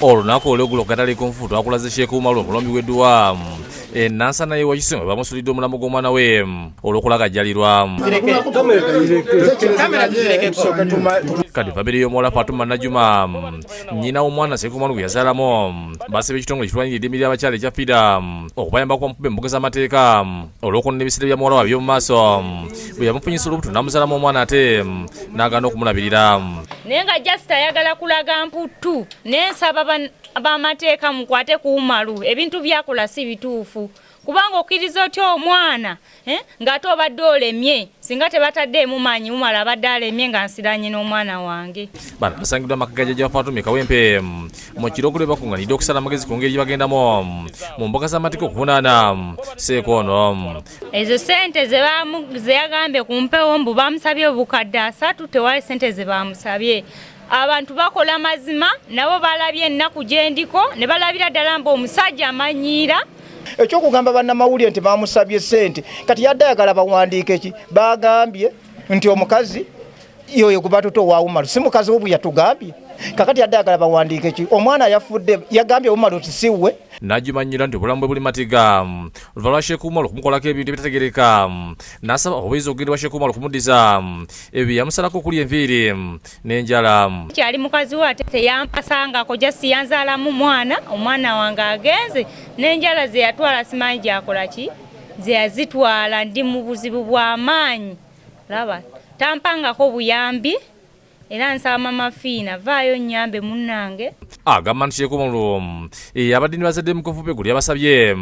olunaku olweggulo gatali ku nfuuto akulaze Sheikh Umar omulombi w'edduwa Nansana ye wakisengo bamusulidde omulamu gw'omwana we olw'okulagajjalirwa kati famire y'omuwala Fatuma Najuma nnyina w'omwana Sheikh Umar gwe yazaalamu basaba ekitongole ekitwanyiridde emirimu y'abakyala ekya FIDA okubayambako bamukuba embuga z'amateeka olw'okwonna ebisere bya muwala wa by'omu maaso bwe yamufunyisa olubuto n'amuzaalamu omwana ate n'agaana okumulabirira naye nga Just ayagala kulaga mputtu n'ensaba b'amateeka mukwate ku Umaru ebintu byakola si bituufu kubanga okkiriza otya omwana ng'ate obadde olemye singa tebatadde mumanyi Umaru abadde alemye nga nsiranye n'omwana wange. Bano basangiddwa amaka ga jjajja wa Fatuma Kawempe mu kiroko lwe bakunganidde okusala amagezi ku ngeri gye bagendamu mu mbuga z'amateeka okuvunaana Seeko ono. Ezo ssente ze yagambye ku mpewo mbu bamusabye obukadde 3 tewali ssente ze bamusabye. Abantu bakola mazima nabo balabye ennaku gyendiko ne balabira ddala mbu omusajja amanyiira. Ekyokugamba bannamawulire nti bamusabye ssente kati yadde ayagala bawandiike ki bagambye nti omukazi yoyo gubatuto wa Umaru si mukazi we bwe yatugambye kakati yadde ayagala bawandiike ki omwana yafudde yagambye Umaru tisiwe. Najimanyira nti obulamu bwe buli matiga oluva lwa Sheikh Umar okumukolako ebintu ebitategereka n'asaba obuyinza okugenda wa Sheikh Umar okumuddiza ebyo yamusalako okuli enviiri n'enjala. Kyali mukazi we ate teyampasangako Just yanzaalamu omwana wange agenze n'enjala ze yatwala simanyi gyakola ki ze yazitwala ndi mu buzibu bw'amaanyi laba tampangako buyambi era nsaba Mama Fiina vaayo nnyambe munnange. Agamba nti Sheikh Umar abadde bazadde mukofu be guli yabasabye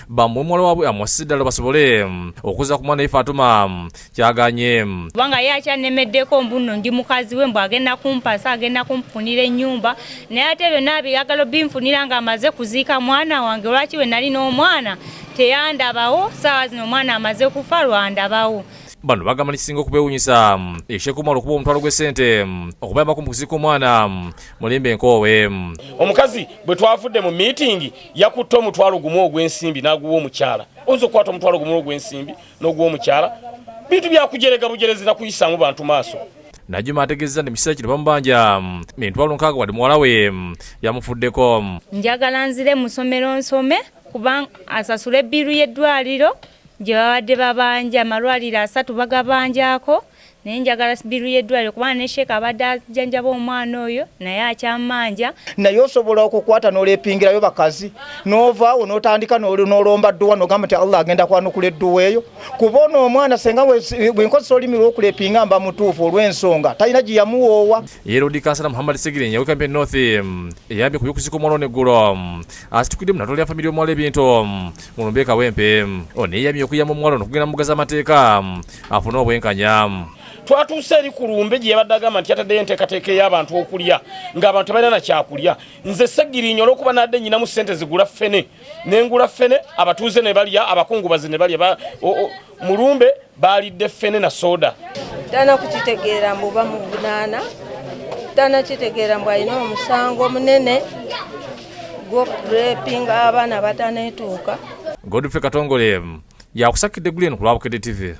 bamuwe muwala waabwe amuwasise ddala basobole okuza ku mwana we Fatuma kyaganye kubanga ye akyannemeddeko mbuno ndi mukazi we mbw agenda kumpasa agenda kumfunira ennyumba naye ate byonna byagala binfunira nga amaze kuziika mwana wange lwaki we nali n'omwana teyandabawo saawa zino omwana amaze kufa lwandabawo. Bano bagamba nikisinga okubeewuunyisa Sheikh Umar okuba omutwalo gw'essente okubayambako mu kuziika omwana mulimbe enkoowe. Omukazi bwe twavudde mu meeting yakutte omutwalo gumu ogw'ensimbi n'aguwa omukyala. Oyinza okukwata omutwalo gumu ogw'ensimbi n'oguwa omukyala bintu byakujerega bujerezi na kuyisaamu bantu maaso. Najuma ategeezezza nti mu kiseera kino bamubanja emitwalo 6 wadde muwala we yamufuddeko. Njagala nzire mu ssomero nsome kubanga asasula ebbiru y'eddwaliro gye babadde babanja amalwaliro 3 bagabanjako naye njagala bbiru y'eddwaliro kubanga ne Sheikh abadde ajjanjaba omwana oyo naye akyamanja. Naye osobola okukwata n'olepingirayo bakazi n'ovaawo n'otandika n'olomba dduwa n'ogamba nti Allah agenda kwanukula edduwa eyo kuba ono omwana senga bwenkozesa olulimi lw'okulepinga mba mutuufu olw'ensonga talina gye yamuwoowa. Yerodi Kansala Muhammad Segire nyawe Campaign North eyambye ku by'okusika omwana n'eggulo asitukidde mu natolo ya famire y'omuwala ebintu Mulumbe Kawempe ono eyamye okuyamba omuwala ono okugenda mu mbuga z'amateeka afune obwenkanya. Twatuuse eri ku lumbe gye yabadde agamba nti yataddeyo enteekateeka ey'abantu okulya ng'abantu tebalina na kyakulya. Nze Segirinya olw'okuba nadde nnyinamu ssente zigula ffene n'engula ffene abatuuze ne balya abakungubazi ne balya Mulumbe baalidde ffene na soda. Tana kukitegeera mbu bamuvunaana tana kitegeera mbu alina omusango omunene gw'okurepinga abaana bataneetuuka. Godfrey Katongole yakusakidde eggulu eno ku Lwabukedde TV.